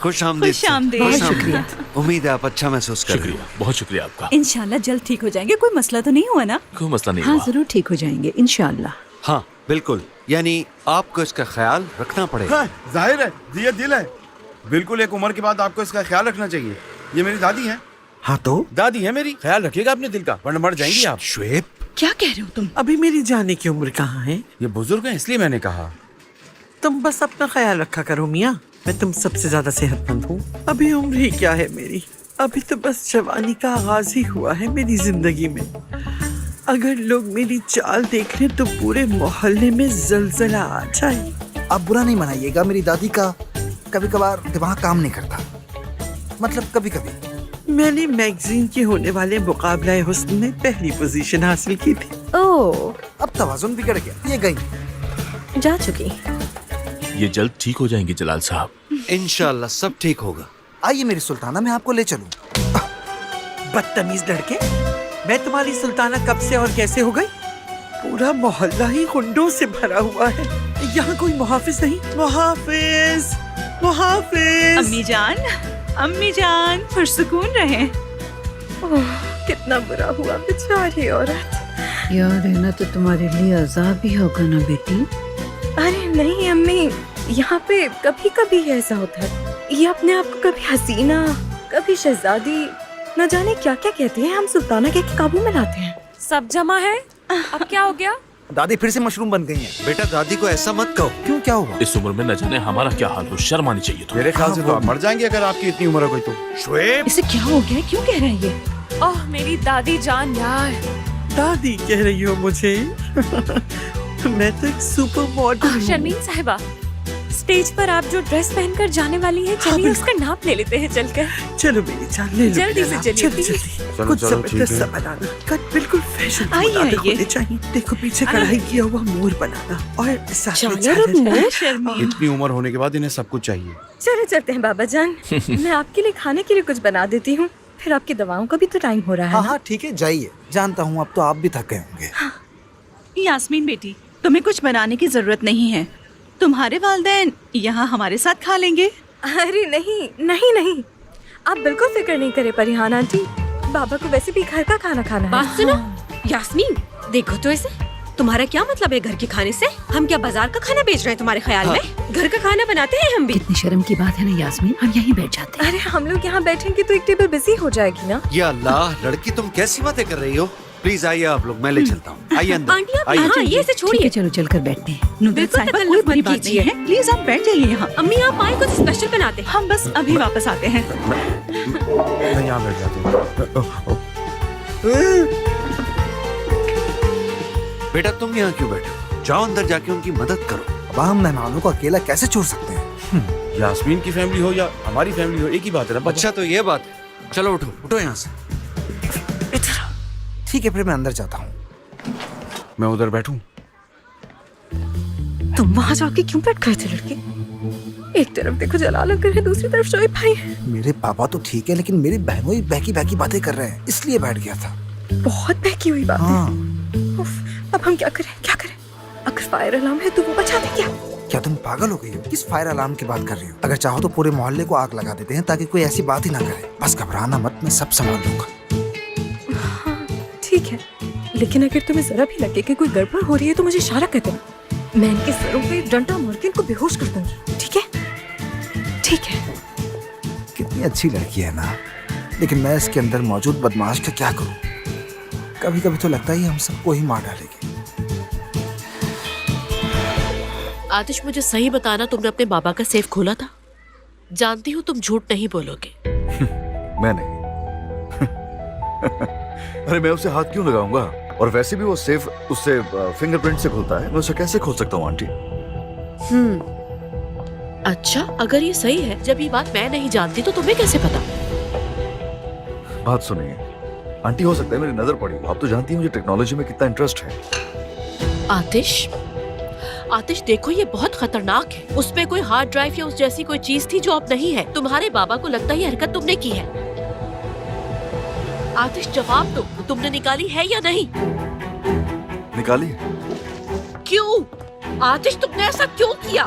खुश आमदीद। खुश आमदीद। खुश आमदीद। उम्मीद है आप अच्छा महसूस कर रहे हो। शुक्रिया, बहुत शुक्रिया आपका। इंशाल्लाह जल्द ठीक हो जाएंगे। कोई मसला तो नहीं हुआ ना? कोई मसला नहीं हाँ हुआ। जरूर ठीक हो जाएंगे इंशाल्लाह। हाँ बिल्कुल, यानी आपको इसका ख्याल रखना पड़ेगा। हाँ, जाहिर है दिया दिल है। बिल्कुल एक उम्र के बाद आपको इसका ख्याल रखना चाहिए। ये मेरी दादी है। हाँ तो दादी है मेरी, ख्याल रखिएगा अपने दिल का, वरना मर जाएंगी आप। शुएब, क्या कह रहे हो तुम? अभी मेरी जाने की उम्र कहाँ है? ये बुजुर्ग है इसलिए मैंने कहा। तुम बस अपना ख्याल रखा करो मियाँ। मैं तुम सबसे ज्यादा सेहतमंद हूँ। अभी उम्र ही क्या है मेरी, अभी तो बस जवानी का आगाज ही हुआ है मेरी जिंदगी में। अगर लोग मेरी चाल देख लें तो पूरे मोहल्ले में जलजला आ जाए। आप बुरा नहीं मनाइएगा, मेरी दादी का कभी कभार दिमाग काम नहीं करता, मतलब कभी कभी। मैंने मैगजीन के होने वाले मुकाबला हुस्न में पहली पोजीशन हासिल की थी। ओह, अब तवाज़ुन बिगड़ गया। ये गई जा चुकी। ये जल्द ठीक हो जाएंगे जलाल साहब। इंशाल्लाह सब ठीक होगा। आइए मेरी सुल्ताना, मैं आपको ले चलूं। बदतमीज लड़के, मैं तुम्हारी सुल्ताना कब से और कैसे हो गई? पूरा मोहल्ला ही गुंडों से भरा हुआ है। यहाँ कोई मुहाफिज नहीं? मुहाफिज, मुहाफिज। अम्मी जान पुरसुकून रहे। ओह कितना बुरा हुआ बेचारी औरत। यार रहना तो तुम्हारे लिए अजाब ही होगा ना बेटी। अरे नहीं अम्मी, यहाँ पे कभी कभी ऐसा होता है। ये अपने आप को कभी हसीना, कभी शहजादी, न जाने क्या क्या कहते हैं, हम सुल्ताना के काबू में लाते हैं। सब जमा है। अब क्या हो गया? दादी फिर से मशरूम बन गई हैं। बेटा दादी को ऐसा मत कहो। क्यों, क्या हुआ? इस उम्र में न जाने हमारा क्या हाल हो, शर्म आनी चाहिए मेरे ख्याल से तो आप मर जाएंगे अगर आपकी इतनी उम्र हो गई तो। शुएब, इसे क्या हो गया? क्यों कह रहा है ये? ओह मेरी दादी जान यार। दादी कह रही हो मुझे? मैं तो एक सुपर मॉडल हूँ। शर्मीन साहिबा, स्टेज पर आप जो ड्रेस पहनकर जाने वाली हैं, चलिए हाँ, उसका नाप ले लेते हैं चलकर। चलो मेरी जान ले लो। जल्दी से मेरा चलिए, नाम। प्लीज। जल्दी। चलो, कुछ चलो, जबरदस्त ठीक सा है। बनाना। कट बिल्कुल फैशन आइए, मुताबिक आइए। होने चाहिए। देखो पीछे कढ़ाई किया हुआ मोर बनाना और साथ में झालर और झालर। मोर? शर्मीन, इतनी उम्र होने के बाद इन्हें सब कुछ चाहिए। चलो चलते हैं बाबा जान। मैं आपके लिए खाने के लिए कुछ बना देती हूँ, फिर आपकी दवाओं का भी तो टाइम हो रहा है हाँ ना? हाँ ठीक है, जाइए। जानता हूँ अब तो आप भी थके होंगे। यास्मीन बेटी, तुम्हें कुछ बनाने की जरूरत नहीं है। तुम्हारे वालिदैन यहाँ हमारे साथ खा लेंगे। अरे नहीं नहीं नहीं, आप बिल्कुल फिक्र नहीं करें परिहान आंटी। बाबा को वैसे भी घर का खाना खाना है। बात सुनो यास्मीन, देखो तो इसे। तुम्हारा क्या मतलब है घर के खाने से? हम क्या बाजार का खाना बेच रहे हैं तुम्हारे ख्याल में? घर का खाना बनाते हैं हम भी। कितनी शर्म की बात है ना यास्मीन, हम यहीं बैठ जाते हैं। अरे हम लोग यहाँ बैठेंगे तो एक टेबल बिजी हो जाएगी ना। या अल्लाह, लड़की तुम कैसी बातें कर रही हो? प्लीज आइए आप लोग, मैं ले चलता हूँ। आइए अंदर। आंटी आप आइए। यहाँ ये से ठीक है छोड़िए। चलो चलकर बैठते हैं। नुदरत बिल्कुल साहिबा, तकल्लुफ़ कोई मत बड़ी बात नहीं कीजिए। है। प्लीज आप बैठ जाइए यहाँ। अम्मी आप आए कुछ स्पेशल बनाते हैं। हम बस अभी वापस आते हैं। मैं यहाँ बैठ जाती हूँ। बेटा तुम यहाँ क्यों बैठे हो? जाओ अंदर जाके उनकी मदद करो। अब हम मेहमानों को अकेला कैसे छोड़ सकते हैं? यास्मीन की फैमिली हो या हमारी फैमिली हो, एक ही बात है ना बाबा। अच्छा तो ये बात है। चलो उठो उठो यहाँ से। ठीक है फिर मैं अंदर जाता हूँ। मैं उधर बैठूं? तुम वहाँ जाके क्यों बैठ गए थे लड़के? एक तरफ देखो जलाल अंकल है, दूसरी तरफ शोएब भाई है। मेरे पापा तो ठीक है, लेकिन मेरी बहनों ही बहकी बहकी बातें कर रहे हैं, इसलिए बैठ गया था। बहुत बहकी हुई बात है। हाँ, उफ, अब हम क्या करें क्या करें? अगर फायर अलार्म है तो वो बचा दे क्या? क्या तुम पागल हो गई हो? किस फायर अलार्म की बात कर रही हो? अगर चाहो तो पूरे मोहल्ले को आग लगा देते हैं ताकि कोई ऐसी बात ही ना करे। बस घबराना मत, मैं सब संभाल लूंगा। ठीक है, लेकिन अगर तुम्हें जरा भी लगे कि कोई गड़बड़ हो रही है तो मुझे इशारा कर देना। मैं इनके सरों पे डंडा मार के इनको बेहोश कर दूंगी। ठीक है? ठीक है। कितनी अच्छी लड़की है ना, लेकिन मैं इसके अंदर मौजूद बदमाश का क्या करूं? कभी कभी तो लगता है हम सबको ही मार डालेगी। आतिश मुझे सही बताना, तुमने अपने बाबा का सेफ खोला था? जानती हूँ तुम झूठ नहीं बोलोगे। मैं नहीं। अरे मैं उसे हाथ क्यों लगाऊंगा? और वैसे भी वो सेफ उससे फिंगरप्रिंट से खुलता है, मैं उसे कैसे खोल सकता हूँ आंटी? अच्छा अगर ये सही है, जब ये बात मैं नहीं जानती तो तुम्हें कैसे पता? बात सुनिए आंटी, हो सकता है मेरी नजर पड़ी। आप तो जानती हैं मुझे टेक्नोलॉजी में कितना इंटरेस्ट है। आतिश आतिश देखो ये बहुत खतरनाक है। उसमें कोई हार्ड ड्राइव या उस जैसी कोई चीज थी जो अब नहीं है। तुम्हारे बाबा को लगता है ये हरकत तुमने की है। आतिश जवाब दो, तुमने निकाली है या नहीं? निकाली? क्यों? आतिश तुमने ऐसा क्यों किया?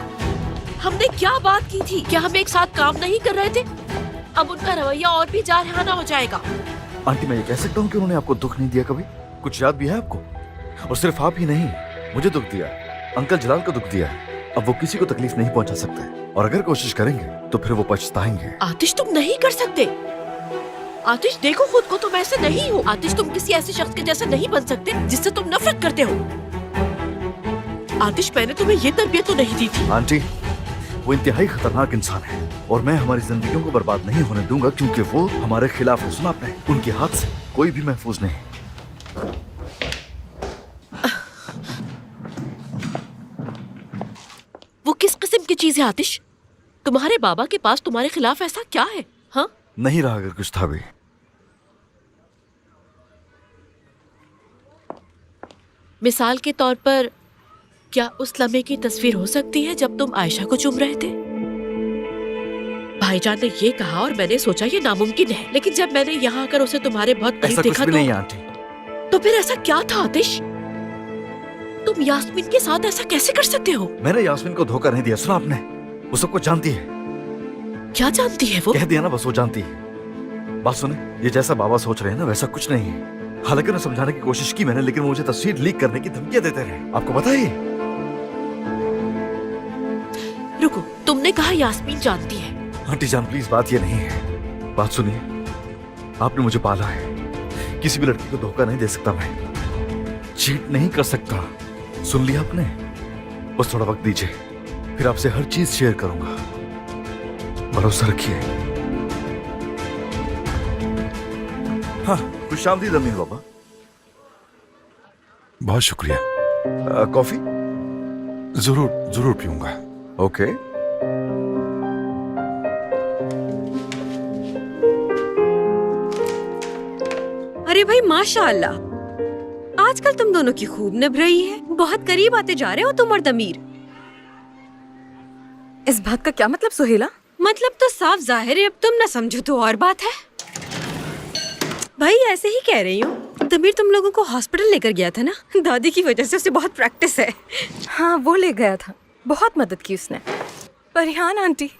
हमने क्या बात की थी? क्या हम एक साथ काम नहीं कर रहे थे? अब उनका रवैया और भी जारहाना हो जाएगा। आंटी मैं ये कह सकता हूँ कि उन्होंने आपको दुख नहीं दिया कभी? कुछ याद भी है आपको? और सिर्फ आप ही नहीं, मुझे दुख दिया, अंकल जलाल को दुख दिया है। अब वो किसी को तकलीफ नहीं पहुंचा सकते, और अगर कोशिश करेंगे तो फिर वो पछताएंगे। आतिश तुम नहीं कर सकते। आतिश देखो खुद को, तुम ऐसे नहीं हो। आतिश तुम किसी ऐसे शख्स के जैसे नहीं बन सकते जिससे तुम नफरत करते हो। आतिश मैंने तुम्हें ये तरबियत तो नहीं दी थी। आंटी वो इंतहाई खतरनाक इंसान है, और मैं हमारी जिंदगियों को बर्बाद नहीं होने दूंगा, क्योंकि वो हमारे खिलाफ है। सुना आपने? उनके हाथ से कोई भी महफूज नहीं। वो किस किस्म की चीज है आतिश? तुम्हारे बाबा के पास तुम्हारे खिलाफ ऐसा क्या है? हाँ, नहीं रहा अगर कुछ था भी। मिसाल के तौर पर क्या उस लम्हे की तस्वीर हो सकती है जब तुम आयशा को चूम रहे थे? भाईजान ने ये कहा और मैंने सोचा ये नामुमकिन है, लेकिन जब मैंने यहाँ आकर उसे तुम्हारे बहुत करीब ऐसा देखा कुछ भी नहीं है आंटी। तो फिर ऐसा क्या था आतिश? तुम यास्मीन के साथ ऐसा कैसे कर सकते हो? मैंने यास्मीन को धोखा नहीं दिया। सुना आपने? वो सब कुछ जानती है। क्या जानती है वो? कह दिया ना, बस वो जानती है। बात सुने, ये जैसा बाबा सोच रहे हैं ना वैसा कुछ नहीं है। हालांकि उन्हें समझाने की कोशिश की मैंने, लेकिन मुझे तस्वीर लीक करने की धमकियां देते रहे। आपको पता है? रुको, तुमने कहा यास्मीन जानती है? आंटी जान प्लीज, बात ये नहीं है। बात सुनिए, आपने मुझे पाला है, किसी भी लड़की को धोखा नहीं दे सकता मैं, चीट नहीं कर सकता। सुन लिया आपने? बस थोड़ा वक्त दीजिए, फिर आपसे हर चीज शेयर करूंगा। भरोसा रखिए। हाँ, खुश आमदीद अमीन बाबा। बहुत शुक्रिया। कॉफी? जरूर जरूर पीऊंगा। ओके। अरे भाई माशाअल्लाह, आजकल तुम दोनों की खूब निभ रही है। बहुत करीब आते जा रहे हो तुम और दमीर। इस बात का क्या मतलब सुहेला? मतलब तो साफ जाहिर है, अब तुम ना समझो तो और बात है। भाई ऐसे ही कह रही हूँ। दमीर तुम लोगों को हॉस्पिटल लेकर गया था ना, दादी की वजह से उसे बहुत प्रैक्टिस है। हाँ वो ले गया था, बहुत मदद की उसने। परिहान आंटी,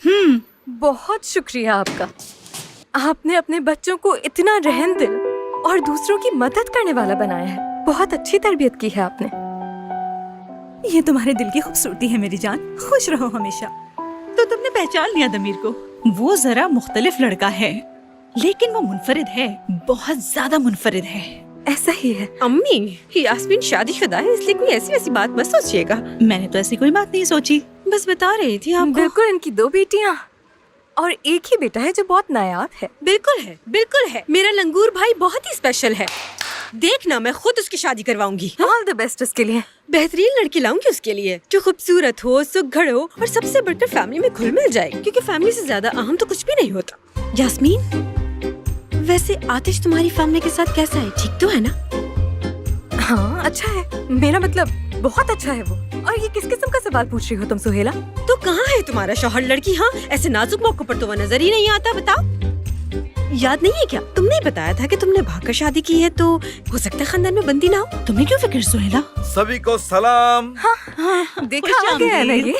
बहुत शुक्रिया आपका। आपने अपने बच्चों को इतना रहम दिल और दूसरों की मदद करने वाला बनाया है। बहुत अच्छी तरबियत की है आपने। ये तुम्हारे दिल की खूबसूरती है मेरी जान, खुश रहो हमेशा। तो तुमने पहचान लिया दमीर को। वो जरा मुख्तलिफ लड़का है, लेकिन वो मुनफरिद है, बहुत ज्यादा मुनफरिद है। ऐसा ही है अम्मी, यास्मीन शादीशुदा है, इसलिए कोई ऐसी वैसी बात मत सोचिएगा। मैंने तो ऐसी कोई बात नहीं सोची, बस बता रही थी आपको। बिल्कुल, इनकी 2 बेटियां और एक ही बेटा है जो बहुत नायाब है। बिल्कुल है, बिल्कुल है। मेरा लंगूर भाई बहुत ही स्पेशल है। देखना, मैं खुद उसकी शादी करवाऊंगी। ऑल द बेस्ट उसके लिए। बेहतरीन लड़की लाऊंगी उसके लिए, जो खूबसूरत हो, सुघड़ हो और सबसे बढ़कर फैमिली में घुल मिल जाए, क्योंकि फैमिली से ज्यादा अहम तो कुछ भी नहीं होता। यास्मीन, वैसे आतिश तुम्हारी फैमिली के साथ कैसा है? ठीक तो है ना? हाँ अच्छा है, मेरा मतलब बहुत अच्छा है वो। और ये किस किस्म का सवाल पूछ रही हो तुम सुहेला? तो कहाँ है तुम्हारा शौहर? लड़की हाँ, ऐसे नाजुक मौकों पर तो वो नजर ही नहीं आता। बताओ, याद नहीं है क्या? तुमने ही बताया था कि तुमने भागकर शादी की है, तो हो सकता है खानदान में बंदी ना हो। तुम्हें क्यों फिक्र सुहेला? सभी को सलाम। हाँ, देखा आ गया है ना ये।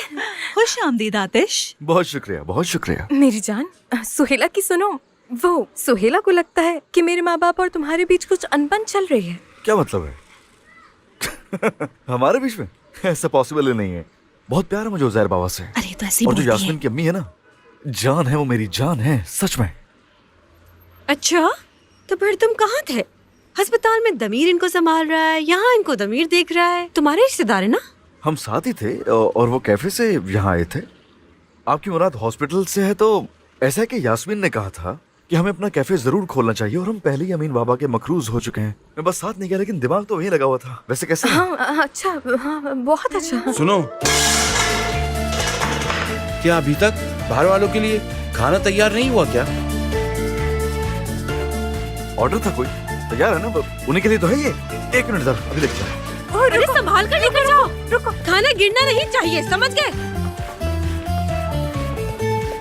खुश आमदीद आतिश। बहुत शुक्रिया, बहुत शुक्रिया। मेरी जान, सुहेला की सुनो। वो सुहेला को लगता है कि मेरे माँ बाप और तुम्हारे बीच कुछ अनबन चल रही है। क्या मतलब है? हमारे बीच में ऐसा पॉसिबल ही नहीं है। बहुत प्यार है मुझे उज़ैर बाबा से। अरे तो ऐसी और जो बोलती यास्मीन की अम्मी है ना, जान है, वो मेरी जान है सच में। अच्छा, तो फिर तुम कहाँ थे? अस्पताल में दमीर इनको संभाल रहा है, यहाँ इनको दमीर देख रहा है। तुम्हारे रिश्तेदार है ना? हम साथ ही थे, और वो कैफे से यहाँ आए थे। आपकी मुराद हॉस्पिटल से है तो ऐसा है कि यास्मीन ने कहा था कि हमें अपना कैफे जरूर खोलना चाहिए, और हम पहले ही अमीन बाबा के मकरूज हो चुके हैं। मैं बस साथ नहीं गया, लेकिन दिमाग तो वहीं लगा हुआ था। वैसे कैसा है? हाँ अच्छा, हाँ बहुत अच्छा। सुनो, क्या अभी तक बाहर वालों के लिए खाना तैयार नहीं हुआ क्या? ऑर्डर था कोई? तैयार है ना? उन्हीं के लिए तो है ये। 1 मिनट जरा, अभी लेके जाओ। अरे संभाल कर लेकर जाओ। रुको, खाना गिरना नहीं चाहिए, समझ गए?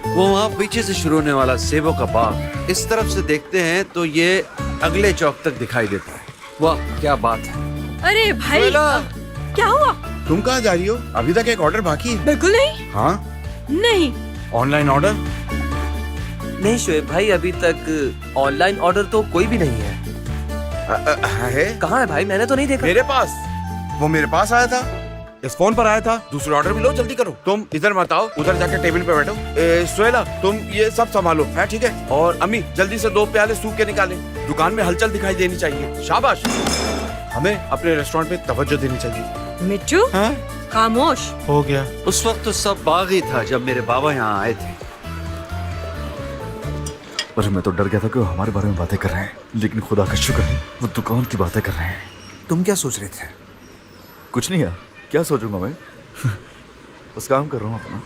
वो वहाँ पीछे से शुरू होने वाला सेबों का बाग, इस तरफ से देखते हैं तो ये अगले चौक तक दिखाई देता है। वाह क्या बात है। अरे भाई, क्या हुआ? तुम कहाँ जा रही हो? अभी तक एक ऑर्डर बाकी है। बिल्कुल नहीं। हाँ, नहीं। Online order? नहीं शोएब भाई, अभी तक ऑनलाइन ऑर्डर तो कोई भी नहीं है। है? कहाँ है भाई? मैंने तो नहीं देखा। मेरे पास, वो मेरे पास आया था, इस फोन पर आया था। दूसरा ऑर्डर भी लो, जल्दी करो। तुम इधर मत आओ, उधर जाके टेबल पे बैठो। सुहेला, तुम ये सब संभालो, है ठीक है? और अम्मी जल्दी से 2 प्याले सूप के निकालें। दुकान में हलचल दिखाई देनी चाहिए। शाबाश। हमें अपने रेस्टोरेंट पे तवज्जो देनी चाहिए। मिट्टू, हाँ? खामोश। हो गया। उस वक्त तो सब बाग ही था जब मेरे बाबा यहाँ आए थे। पर मैं तो डर गया था कि वो हमारे बारे में बातें कर रहे हैं, लेकिन खुदा का शुक्र है वो दुकान की बातें कर रहे हैं। तुम क्या सोच रहे थे? कुछ नहीं यार, क्या सोचूंगा मैं। बस काम कर रहा हूँ अपना।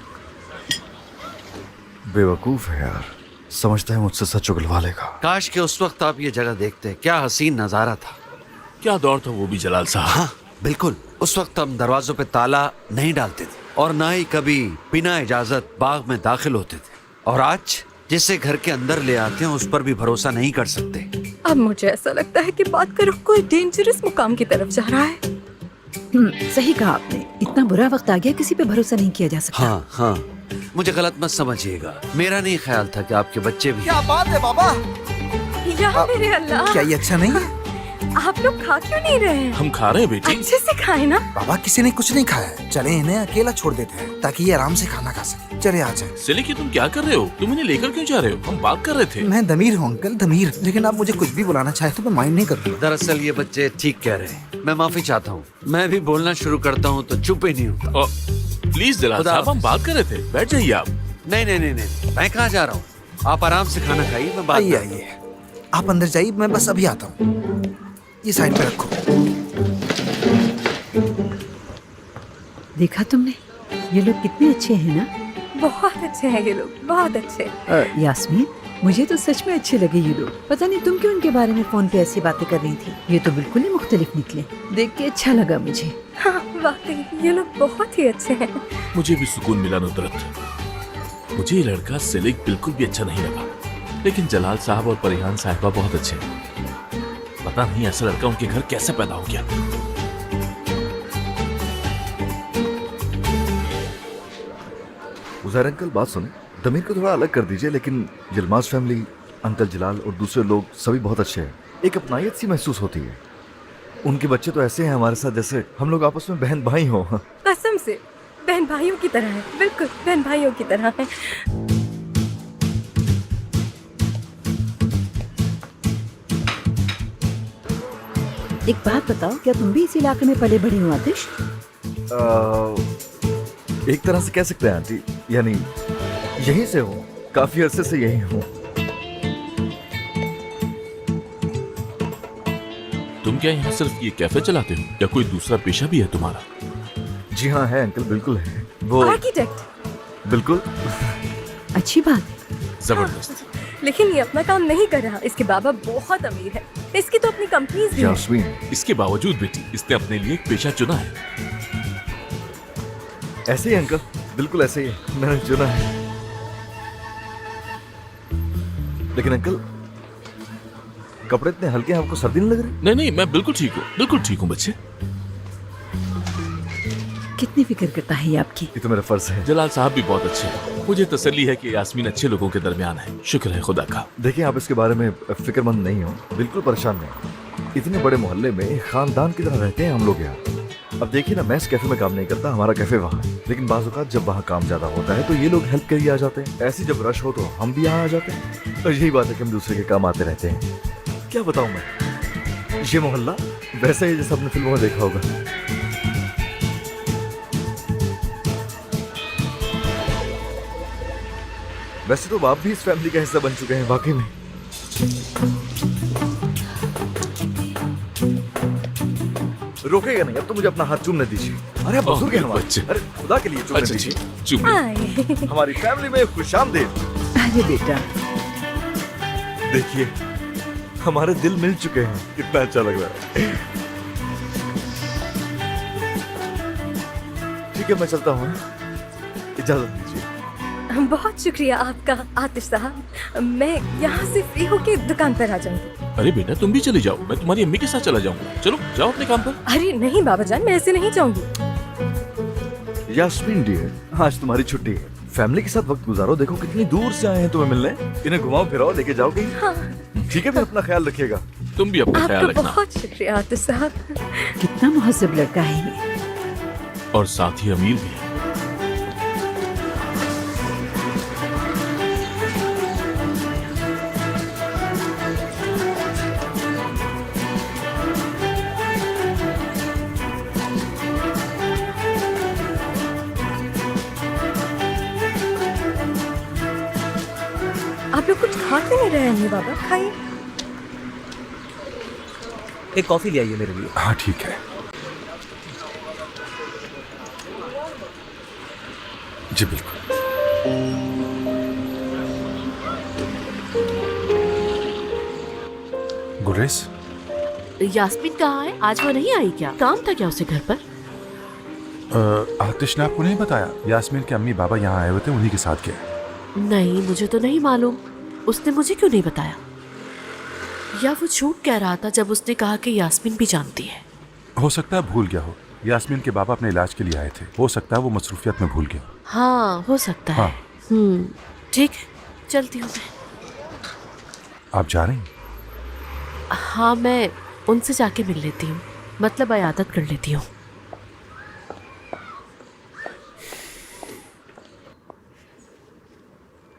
बेवकूफ है यार, समझता है मुझसे सच उगलवा लेगा। काश के उस वक्त आप ये जगह देखते, क्या हसीन नजारा था। क्या दौर था वो भी जलाल साहब। हाँ बिल्कुल, उस वक्त हम दरवाजों पे ताला नहीं डालते थे और ना ही कभी बिना इजाजत बाग में दाखिल होते थे। और आज जिसे घर के अंदर ले आते हैं उस पर भी भरोसा नहीं कर सकते। अब मुझे ऐसा लगता है कि बात करो कोई डेंजरस मुकाम की तरफ जा रहा है। सही कहा आपने, इतना बुरा वक्त आ गया, किसी पे भरोसा नहीं किया जा सकता। हाँ हाँ, मुझे गलत मत समझिएगा, मेरा नहीं ख्याल था कि आपके बच्चे भी। क्या बात है बाबा? या मेरे अल्लाह, क्या ये अच्छा नहीं है? आप लोग खा क्यों नहीं रहे हैं? हम खा रहे हैं बेटी। अच्छे से खाए ना। बाबा किसी ने कुछ नहीं खाया है, चले इन्हें अकेला छोड़ देते हैं ताकि ये आराम से खाना खा सके। चले आ जाए। सिलिकी, तुम क्या कर रहे हो? तुम इन्हें लेकर क्यों जा रहे हो? हम बात कर रहे थे। मैं दमीर हूँ अंकल, दमीर। लेकिन आप मुझे कुछ भी बुलाना चाहे तो मैं माइंड नहीं करूँगा। दरअसल ये बच्चे ठीक कह रहे हैं, मैं माफी चाहता हूँ। मैं भी बोलना शुरू करता हूँ तो चुप ही नहीं होता। प्लीज जलाल साहब, हम बात कर रहे थे, बैठ जाइए आप। नहीं नहीं नहीं नहीं, मैं कहाँ जा रहा हूँ? आप आराम से खाना खाइए, मैं बात आइए आइए, आप अंदर जाइए, मैं बस अभी आता हूँ। ये साइड पे रखो। देखा तुमने, ये लोग कितने अच्छे हैं ना। बहुत अच्छे हैं ये लोग, बहुत अच्छे। यास्मीन, मुझे तो सच में अच्छे लगे ये लोग। पता नहीं तुम क्यों इनके बारे में फोन पे ऐसी बातें कर रही थी। ये तो बिल्कुल ही मुख्तलिफ निकले, देख के अच्छा लगा मुझे। हाँ वाकई ये लोग बहुत ही अच्छे हैं। मुझे भी सुकून मिला नुदरत। मुझे ये लड़का सिलिक बिल्कुल भी अच्छा नहीं लगा, लेकिन जलाल साहब और परिहान साहिबा बहुत अच्छे हैं। पता नहीं ऐसा लड़का उनके घर कैसे पैदा हो गया। उज़ैर अंकल, बात सुने, दमीर को थोड़ा अलग कर दीजिए, लेकिन यलमाज फैमिली, अंकल जलाल और दूसरे लोग सभी बहुत अच्छे हैं। एक अपनायत सी महसूस होती है। उनके बच्चे तो ऐसे हैं हमारे साथ जैसे हम लोग आपस में बहन भाई हों। कसम से बहन भाइयों की तरह है, बिल्कुल बहन भाइयों की तरह है। एक बात बताओ, क्या तुम भी इस इलाके में पले बड़े हो आतिश? एक तरह से कह सकते हैं आंटी, यानी यहीं से हूँ, काफी अरसे से यहीं हूँ। तुम क्या यहाँ सिर्फ ये कैफे चलाते हो या कोई दूसरा पेशा भी है तुम्हारा? जी हाँ है अंकल, बिल्कुल है। वो आर्किटेक्ट। बिल्कुल। अच्छी बात है। जबरदस्त। लेकिन ये अपना काम नहीं कर रहा, इसके बाबा बहुत अमीर है, इसकी तो अपनी कंपनीज भी यास्मीन, इसके बावजूद बेटी इसने अपने लिए एक पेशा चुना है। ऐसे ही अंकल, बिल्कुल ऐसे ही है, मैंने चुना है। लेकिन अंकल, कपड़े इतने हल्के हैं, आपको सर्दी नहीं लग रही? नहीं नहीं, मैं बिल्कुल ठीक हूँ, बिल्कुल ठीक हूँ बच्चे। कितनी फिक्र करता है ये आपकी। ये तो मेरा फर्ज है। जलाल साहब भी बहुत अच्छे हैं, मुझे तसल्ली है कि यास्मीन अच्छे लोगों के दरमियान है, शुक्र है खुदा का। देखिए, आप इसके बारे में फिक्रमंद नहीं हो, बिल्कुल परेशान नहीं। इतने बड़े मोहल्ले में एक खानदान की तरह रहते हैं हम लोग यहाँ। अब देखिए ना, मैं इस कैफे में काम नहीं करता, हमारा कैफे वहाँ है, लेकिन बाज़ औक़ात जब वहाँ काम ज्यादा होता है तो ये लोग हेल्प करिए आ जाते हैं। ऐसी जब रश हो तो हम भी यहाँ आ जाते हैं। और यही बात है कि हम दूसरे के काम आते रहते हैं। क्या बताऊँ मैं, ये मोहल्ला वैसा ही जैसा अपने फिल्मों में देखा होगा। वैसे तो आप भी इस फैमिली का हिस्सा बन चुके हैं वाकई में। रोकेगा नहीं, अब तो मुझे अपना हाथ चूमने दीजिए। अरे आप बुजुर्ग हैं हमारे, अरे खुदा के लिए चूमने दीजिए। हमारी फैमिली में खुशामदीद। अरे बेटा, देखिए हमारे दिल मिल चुके हैं, कितना अच्छा लग रहा है। ठीक है, मैं चलता हूँ, इजाजत दीजिए। बहुत शुक्रिया आपका आतिश साहब, मैं यहाँ से फ्री होके दुकान पर आ जाऊंगी। अरे बेटा, तुम भी चली जाओ, मैं तुम्हारी अम्मी के साथ चला जाऊंगा। चलो जाओ अपने काम पर। अरे नहीं बाबा जान, मैं ऐसे नहीं जाऊंगी। यास्मीन डियर, आज तुम्हारी छुट्टी है, फैमिली के साथ वक्त गुजारो। देखो कितनी दूर से आए हैं तुम्हें मिलने। इन्हें घुमाओ फिराओ, लेके जाओ कहीं। हाँ। ठीक है, फिर अपना ख्याल रखिएगा। तुम भी अपना ख्याल आपका रखना। बहुत शुक्रिया आतिश साहब। कितना मुहज्जब लड़का है ये। और साथ ही अमीर भी है। आप लोग कुछ खा क्यों नहीं रहे अम्मी बाबा? खाइए। एक कॉफी ले आइए मेरे लिए। हाँ ठीक है। जी बिल्कुल। गुरेस, यास्मीन कहाँ है? आज वो नहीं आई क्या? काम था क्या उसे घर पर? आतिश ने आपको नहीं बताया? यास्मीन के अम्मी बाबा यहाँ आए हुए थे, उन्हीं के साथ गए। नहीं, मुझे तो नहीं मालूम। उसने मुझे क्यों नहीं बताया? या वो झूठ कह रहा था जब उसने कहा कि यास्मीन भी जानती है? हो सकता है भूल गया हो। यास्मीन के बाबा अपने इलाज के लिए आए थे, हो सकता है वो मसरूफियत में भूल गया। हाँ, हो सकता है। ठीक है, चलती हूँ मैं। आप जा रही हैं? हाँ, मैं उनसे जाके मिल लेती हूँ, मतलब इयादत कर लेती हूँ।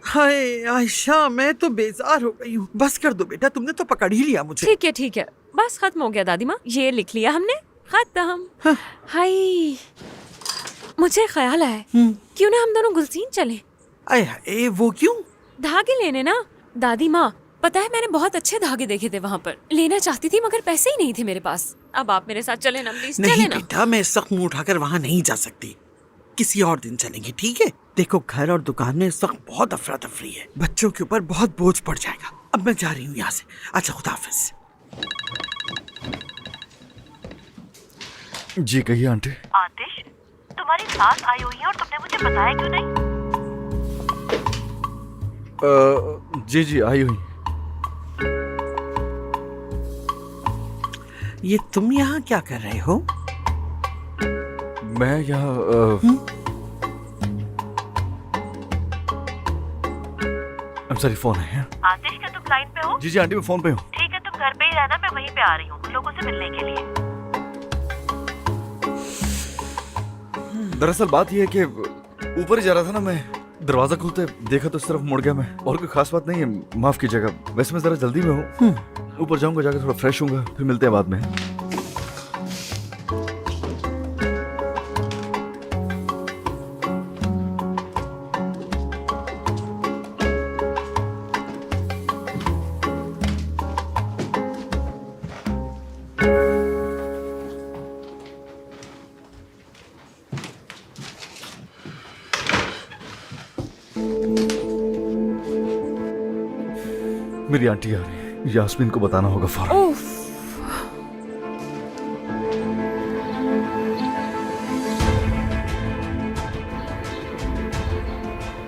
हाय आयशा, मैं तो बेजार हो गई हूँ। बस कर दो बेटा, तुमने तो पकड़ ही लिया मुझे। ठीक है, बस खत्म हो गया दादी माँ। ये लिख लिया हमने, खत्म। हाँ। हाय, मुझे ख्याल आया, क्यों ना हम दोनों गुलसीन चले? अरे वो क्यों? धागे लेने ना। दादी माँ, पता है मैंने बहुत अच्छे धागे देखे थे वहाँ पर। लेना चाहती थी मगर पैसे ही नहीं थे मेरे पास। अब आप मेरे साथ चले ना प्लीज। नहीं चले ना। बेटा, मैं इस वक्त मुंह उठाकर वहाँ नहीं जा सकती। किसी और दिन चलेंगे, ठीक है? देखो, घर और दुकान में इस वक्त बहुत अफरा तफरी है। बच्चों के ऊपर बहुत बोझ पड़ जाएगा। अब मैं जा रही हूँ यहाँ से। अच्छा, खुदा हाफिज। जी कहिए आंटी। आतिश, तुम्हारी सास आई हुई है और तुमने मुझे बताया क्यों नहीं? जी आई हुई। ये तुम यहाँ क्या कर रहे हो? मैं यहाँ सॉरी, फोन है। आतिश, क्या तुम लाइन पे हो? जी आंटी, मैं फोन पे हूँ। ठीक है, तुम घर पे ही रहना, मैं वहीं पे आ रही हूँ उन लोगों से मिलने के लिए। दरअसल बात यह है कि ऊपर ही जा रहा था ना मैं, दरवाजा खुलते देखा तो इस तरफ मुड़ गया मैं। और कोई खास बात नहीं है, माफ कीजिएगा। वैसे मैं जरा जल्दी में हूँ, ऊपर जाऊंगा, जाकर थोड़ा फ्रेश होऊंगा, फिर मिलते हैं बाद में। मेरी आंटी आ रही है, यास्मीन को बताना होगा फौरन।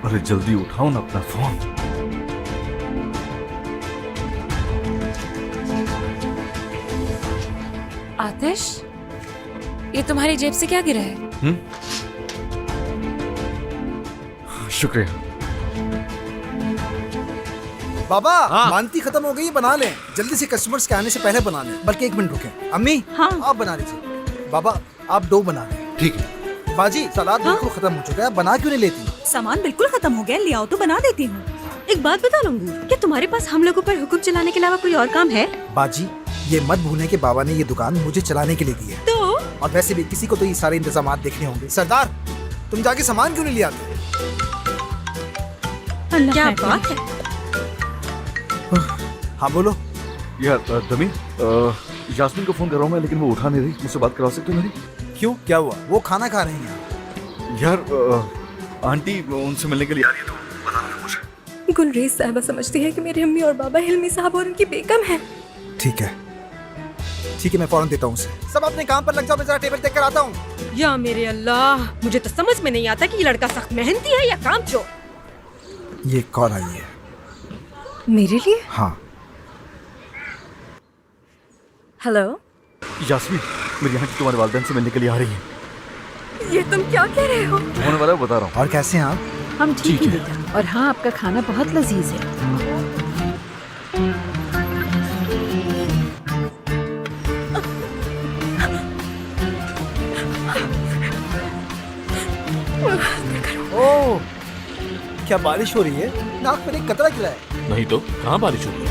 अरे जल्दी उठाओ ना अपना फोन। आतिश, ये तुम्हारी जेब से क्या गिरा है? शुक्रिया। बाबा, मानती खत्म हो गई, बना लें जल्दी से। कस्टमर्स के आने से पहले बना लें। बल्कि 1 मिनट रुकें। अम्मी, हाँ। आप बना लीजिए। बाबा, आप डो बना लें। ठीक है। बाजी, सलाद बिल्कुल खत्म हो चुका है, बना क्यों नहीं लेती? सामान बिल्कुल खत्म हो गया, ले आओ तो बना देती हूँ। एक बात बता लूंगी, क्या तुम्हारे पास हम लोगों पर हुक्म चलाने के अलावा कोई और काम है? बाजी, ये मत भूलें कि बाबा ने ये दुकान मुझे चलाने के लिए दी है। तो और वैसे भी किसी को तो ये सारे इंतजाम देखने होंगे। सरदार, तुम जाके सामान क्यों नहीं ले आते? क्या बात है? हाँ बोलो। यार दमीर, यास्मीन को फोन कर रहा हूँ मैं, लेकिन वो उठा नहीं रही। मुझसे बात करवा सकते हो मेरी? क्यों, क्या हुआ? वो खाना खा रही हैं। यार आंटी उनसे मिलने के लिए आ रही है, तो बताना मुझे। गुलरेज साहबा समझती है कि मेरे अम्मी और बाबा हिल्मी साहब और उनकी बेगम है। ठीक है, मैं फौरन देता हूँ उसे। सब अपने काम पर लग जाओ, मैं जरा टेबल देख कर आता हूँ। या मेरे अल्लाह, मुझे तो समझ में नहीं आता कि ये लड़का सख्त मेहनती है या कामचोर। ये कॉल आई है मेरे लिए? हाँ। हेलो यास्मीन, मेरी आंटी तुम्हारे वालिदैन से मिलने के लिए आ रही है। ये तुम क्या कह रहे हो? जो होने वाला है वो बता रहा हूँ। और कैसे हैं आप? हम ठीक ही ठीक है। बेटा। और हाँ, आपका खाना बहुत लजीज है। ओह, क्या बारिश हो रही है? नाक में एक कतरा गिरा है। नहीं तो कहाँ बारिश हो रही है?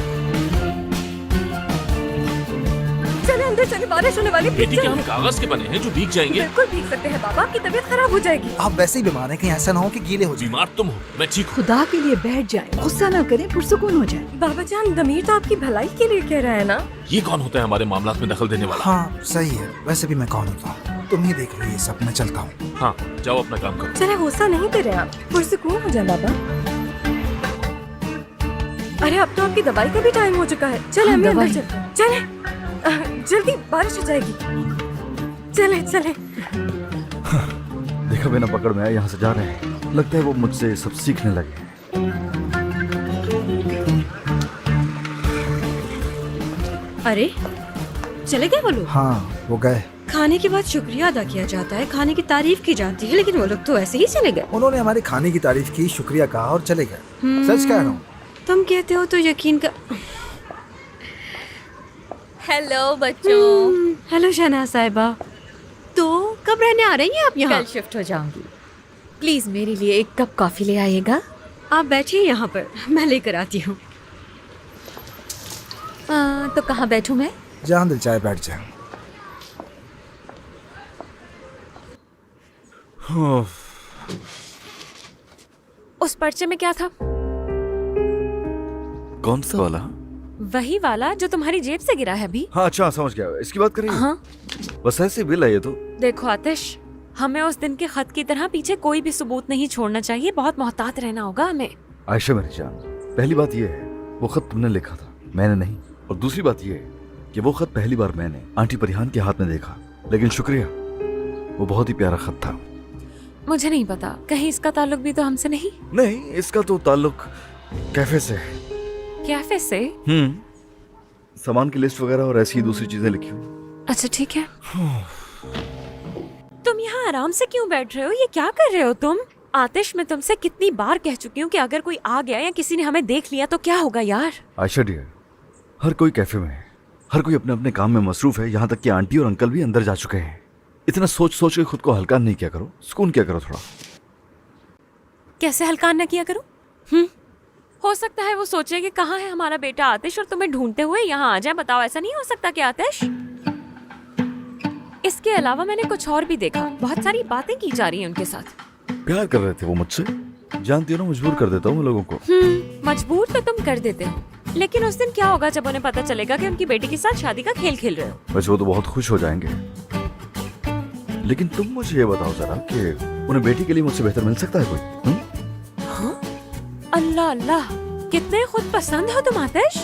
चले अंदर चले, बारिश होने वाली। बेटी क्या हम कागज के बने हैं जो भीग जाएंगे? बिल्कुल भीग सकते हैं बाबा, आपकी तबीयत खराब हो जाएगी। आप वैसे ही बीमार हैं, कहीं ऐसा ना हो कि गीले हो जाए। बीमार तुम हो, मैं ठीक हूँ। खुदा के लिए बैठ जाए, गुस्सा ना करें, पुरसुकून हो जाए। बाबा जान, दमीर तो आपकी भलाई के लिए कह रहा है ना। ये कौन होता है हमारे मामलात में दखल देने वाला? हाँ सही है, वैसे भी मैं कौन होता हूँ? तुम ही देख लो ये सब, मैं चलता हूँ। हाँ, जाओ अपना काम करो। चले, गुस्सा नहीं करे आप, पुरसुकून हो जाए बाबा। अरे अब तो आपकी दवाई का भी टाइम हो चुका है। चले हाँ, हमें अंदर दवाई। चले, जल्दी, बारिश हो जाएगी। चले चले। देखा बिना पकड़ में आए, यहाँ से जा रहे हैं। लगता है वो मुझसे सब सीखने लगे। अरे चले गए वो लोग? हाँ वो गए। खाने के बाद शुक्रिया अदा किया जाता है, खाने की तारीफ की जाती है, लेकिन वो लोग तो ऐसे ही चले गए। उन्होंने हमारे खाने की तारीफ की, शुक्रिया कहा और चले गए। सच कह रहा हूँ। तुम कहते हो तो यकीन कर। हेलो बच्चों। हेलो शहनाज साहिबा। तो कब रहने आ रही हैं आप यहाँ? कल शिफ्ट हो जाऊंगी। प्लीज मेरे लिए एक कप कॉफी ले आइएगा। आप बैठिए यहाँ पर, मैं लेकर आती हूँ। तो कहाँ बैठूं मैं? जहाँ दिल चाहे बैठ जाए। उस पर्चे में क्या था? कौन सा वाला? वही वाला जो तुम्हारी जेब से गिरा है अभी। हाँ अच्छा, समझ गया। इसकी बात करिए। हाँ। बस ऐसे बिल है ये तो। देखो आतिश, हमें उस दिन के खत की तरह पीछे कोई भी सबूत नहीं छोड़ना चाहिए। बहुत मोहतात रहना होगा हमें। आयशा मेरी जान, पहली बात ये है वो खत तुमने लिखा था, मैंने नहीं। और दूसरी बात ये है कि वो खत पहली बार मैंने आंटी परिहान के हाथ में देखा। लेकिन शुक्रिया, वो बहुत ही प्यारा खत था। मुझे नहीं पता, कहीं इसका ताल्लुक भी तो हमसे नहीं? नहीं, इसका तो ताल्लुक कैफे से है। कैफे से? सामान की लिस्ट वगैरह और ऐसी दूसरी चीजें लिखी हुई। अच्छा ठीक है। तुम यहाँ आराम से क्यों बैठ रहे हो? ये क्या कर रहे हो तुम? आतिश, मैं तुमसे कितनी बार कह चुकी हूँ कि अगर कोई आ गया या किसी ने हमें देख लिया तो क्या होगा यार? आयशा डियर, हर कोई कैफे में है, हर कोई अपने अपने काम में मसरूफ है। यहाँ तक कि आंटी और अंकल भी अंदर जा चुके हैं। इतना सोच सोच के खुद को हल्का नहीं किया करो, सुकून किया करो थोड़ा। कैसे हल्कान न किया करूं? हो सकता है वो सोचे कि कहाँ है हमारा बेटा आतिश और तुम्हें ढूंढते हुए यहाँ आ जाए। बताओ, ऐसा नहीं हो सकता क्या आतिश? इसके अलावा मैंने कुछ और भी देखा, बहुत सारी बातें की जा रही हैं उनके साथ। प्यार कर रहे थे वो मुझसे, जानती हो ना, मजबूर कर देता हूँ मैं लोगों को। मजबूर तो तुम कर देते हो, लेकिन उस दिन क्या होगा जब उन्हें पता चलेगा कि उनकी बेटी के साथ शादी का खेल खेल रहे हो? वैसे वो तो बहुत खुश हो जाएंगे, लेकिन तुम मुझे ये बताओ जरा कि उन्हें बेटी के लिए मुझसे बेहतर मिल सकता है कोई? अल्लाह अल्लाह, कितने खुद पसंद हो तुम आतिश।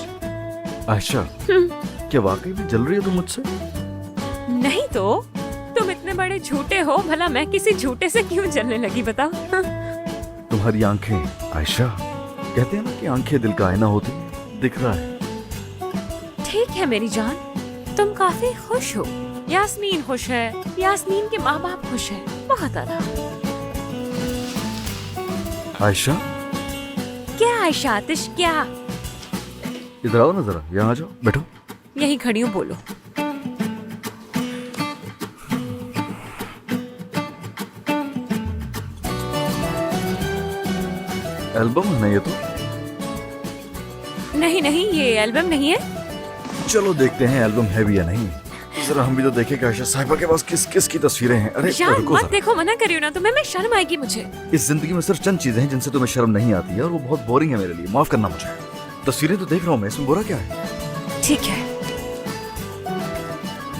आयशा, क्या वाकई में जल रही हो तुम मुझसे? नहीं तो तुम इतने बड़े झूठे हो, भला मैं किसी झूठे से क्यों जलने लगी बताओ? तुम्हारी आंखें आयशा, कहते हैं ना कि आंखें दिल का आईना होती, दिख रहा है। ठीक है मेरी जान, तुम काफी खुश हो। यास्मीन खुश है, यास्मीन के माँ बाप खुश है, बहुत आला। आयशा, क्या आयशा आतिश क्या? इधर आओ ना जरा, यहाँ आ जाओ, बैठो। यही खड़ी हूँ, बोलो। एल्बम है ना ये तो? नहीं नहीं, ये एल्बम नहीं है। चलो देखते हैं एल्बम है भी या नहीं। जरा हम भी तो देखें कि आयशा साहिबा के पास किस किस की तस्वीरें हैं। अरे यार रुको मत जरा। देखो, मना करियो ना तुम्हें, मैं शर्म आएगी मुझे। इस जिंदगी में सिर्फ चंद चीजें हैं जिनसे तुम्हें शर्म नहीं आती है, और वो बहुत बोरिंग है मेरे लिए, माफ करना मुझे। तस्वीरें तो देख रहा हूँ मैं, इसमें बुरा क्या है? ठीक है।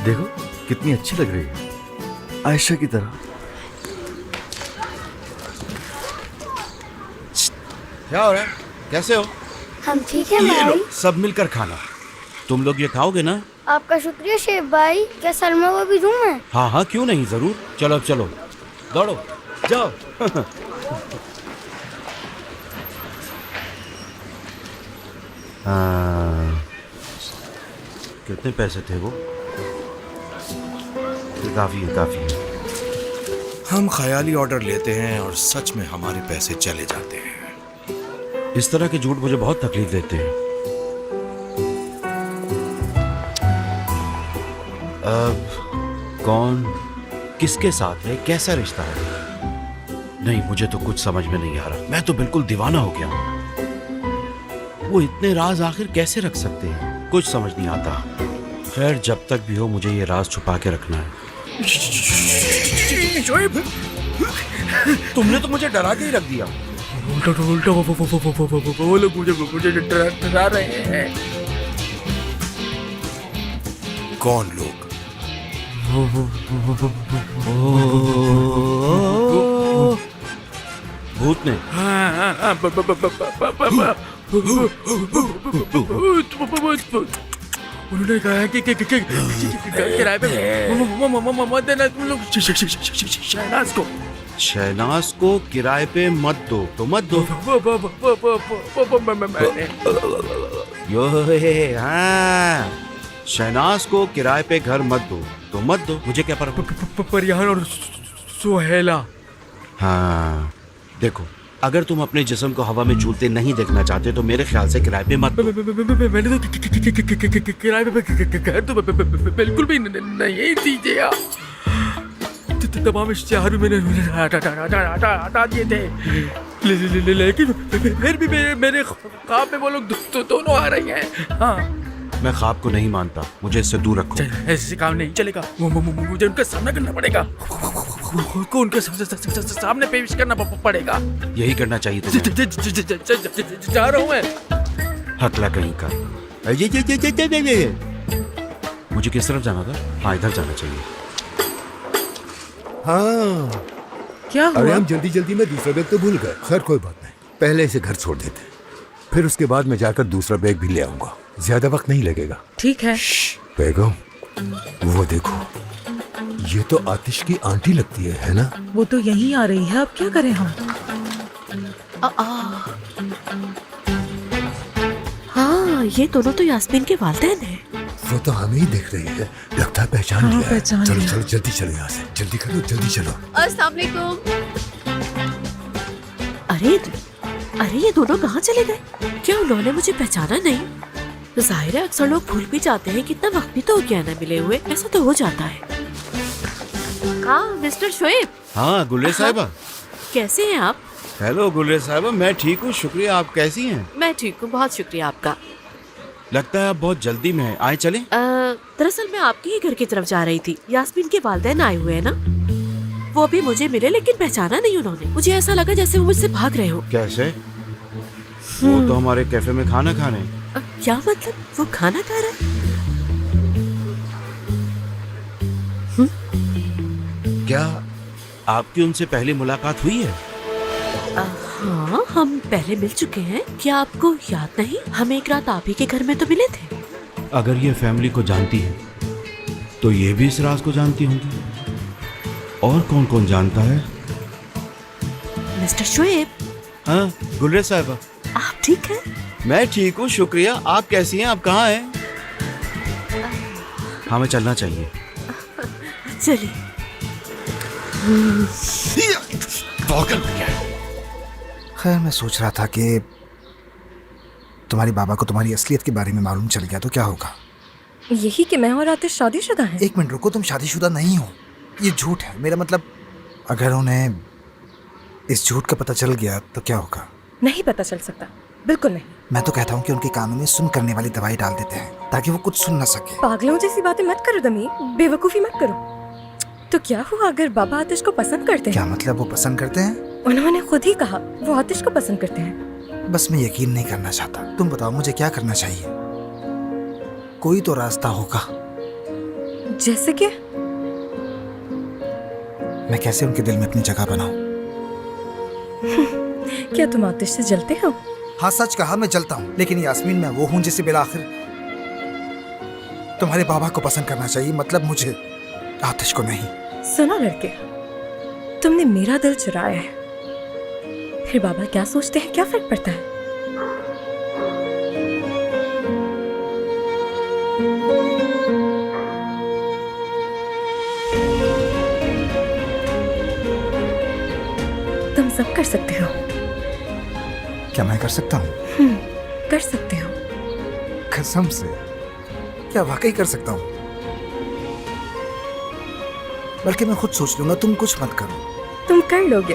देखो कितनी अच्छी लग रही है, आयशा की तरह। क्या हो रहा है? कैसे हो? हम ठीक है ये लो, भाई। सब मिलकर खाना। तुम लोग ये खाओगे ना? आपका शुक्रिया शेफ भाई। क्या सलमा वो भी दूं मैं? हाँ हाँ, क्यों नहीं, जरूर। चलो अब चलो, दौड़ो, जाओ। कितने पैसे थे वो? काफी है, काफी है। हम ख्याली ऑर्डर लेते हैं और सच में हमारे पैसे चले जाते हैं। इस तरह के झूठ मुझे बहुत तकलीफ देते हैं। अब कौन किसके साथ है, कैसा रिश्ता है? नहीं, मुझे तो कुछ समझ में नहीं आ रहा। मैं तो बिल्कुल दीवाना हो गया हूं। वो इतने राज आखिर कैसे रख सकते हैं, कुछ समझ नहीं आता। खैर, जब तक भी हो मुझे ये राज छुपा के रखना है। शोएब, तुमने तो मुझे डरा के ही रख दिया। उल्टा वो लोग मुझे डरा रहे हैं। कौन लोग? भूत ने। उन्होंने कहा कि किराए पे मत देना तुम लोग शहनाज को। शहनाज को किराए पे मत दो तो मत दो। यो हाँ, शहनाज को किराए पे घर मत दो तो मत दो। मुझे क्या पता। परिहान और सुहेला। हाँ देखो, अगर तुम अपने जिस्म को हवा में झूलते नहीं देखना चाहते तो मेरे ख्याल से किराए पे मत दो। मैंने तो किराए पे घर तो बिल्कुल भी नहीं दीजिए। तमाम इश्तिहार भी मैंने हटा दिए थे, लेकिन फिर भी मेरे ख्वाब में वो लोग दोनों आ रही हैं। हाँ, मैं ख्वाब को नहीं मानता, मुझे इससे दूर रखो। ऐसे काम नहीं चलेगा। मुझे उनका सामना करना पड़ेगा, खुद को उनके सामने पेश करना पड़ेगा। यही करना चाहिए तुम्हें। जा रहा हूँ मैं। हकला कहीं का। मुझे किस तरफ जाना था? हाँ, इधर जाना चाहिए। हाँ, क्या हुआ? अरे हम जल्दी जल्दी में दूसरा बैग तो भूल गए। खैर कोई बात नहीं, पहले इसे घर छोड़ देते, फिर उसके बाद मैं जाकर दूसरा बैग भी ले आऊंगा। ज्यादा वक्त नहीं लगेगा। ठीक है। बेगम, वो देखो, ये तो आतिश की आंटी लगती है ना? वो तो यहीं आ रही है, अब क्या करें हम? हाँ, ये दोनों तो यास्मीन के वालिदैन हैं। वो तो हमें ही देख रही है, लगता है पहचान लिया है। पहचान चलो लिया। चलो जल्दी चलो यहाँ से, जल्दी करो, जल्दी चलो। अस्सलाम वालेकुम। अरे ये दोनों कहाँ चले गए? क्या उन्होंने मुझे पहचाना नहीं? जाहिर है अक्सर लोग भूल भी जाते हैं, कितना वक्त भी तो हो गया ना मिले हुए, ऐसा तो हो जाता है। हाँ मिस्टर शोएब। हाँ गुल्ले साहिबा, कैसे हैं आप? हेलो गुल्ले साहिबा, मैं ठीक हूँ, शुक्रिया। आप कैसी हैं? मैं ठीक हूँ, बहुत शुक्रिया आपका। लगता है आप बहुत जल्दी में हैं, आए चले? दरअसल मैं आपके ही घर की तरफ जा रही थी। यास्मीन के वालिदैन आए हुए हैं ना, वो भी मुझे मिले लेकिन पहचाना नहीं उन्होंने। मुझे ऐसा लगा जैसे वो मुझसे भाग रहे हो। कैसे? वो तो हमारे कैफे में खाना खाने। क्या मतलब? वो खाना खा रहा है? क्या आपकी उनसे पहली मुलाकात हुई है? हाँ, हम पहले मिल चुके हैं। क्या आपको याद नहीं? हम एक रात आप ही के घर में तो मिले थे। अगर ये फैमिली को जानती है तो ये भी इस राज को जानती होंगी। और कौन कौन जानता है? मिस्टर शोएब। हाँ गुल्ले साहिबा, आप ठीक हैं? मैं ठीक हूँ, शुक्रिया। आप कैसी हैं? आप कहाँ हैं? हमें चलना चाहिए। चलिए। खैर, मैं सोच रहा था कि तुम्हारी बाबा को तुम्हारी असलियत के बारे में मालूम चल गया तो क्या होगा। यही कि मैं और आतिश शादीशुदा हैं। एक मिनट रुको, तुम शादीशुदा नहीं हो, ये झूठ है। मेरा मतलब, अगर उन्हें इस झूठ का पता चल गया तो क्या होगा? नहीं पता चल सकता, बिल्कुल नहीं। मैं तो कहता हूँ कि उनके कानों में सुन करने वाली दवाई डाल देते हैं ताकि वो कुछ सुन न सके। पागलों जैसी बातें मत करो दमी, बेवकूफी मत करो। तो क्या हुआ अगर बाबा आतिश को पसंद करते हैं? क्या मतलब वो पसंद करते हैं? उन्होंने खुद ही कहा वो आतिश को पसंद करते हैं। बस मैं यकीन नहीं करना चाहता। तुम बताओ मुझे क्या करना चाहिए? कोई तो रास्ता होगा। जैसे कि? मैं कैसे उनके दिल में अपनी जगह बनाऊं? क्या तुम आतिश से जलते हो? हाँ सच कहा, मैं जलता हूँ, लेकिन यास्मीन मैं वो हूँ जिसे बिलाखिर तुम्हारे बाबा को पसंद करना चाहिए, मतलब मुझे, आतिश को नहीं। सुनो लड़के, तुमने मेरा दिल चुराया है, फिर बाबा क्या सोचते हैं क्या फर्क पड़ता है? तुम सब कर सकते हो। क्या मैं कर सकता हूँ? कर सकते हो। कसम से? क्या वाकई कर सकता हूँ? बल्कि मैं खुद सोच लूंगा, तुम कुछ मत करो। तुम कर लोगे।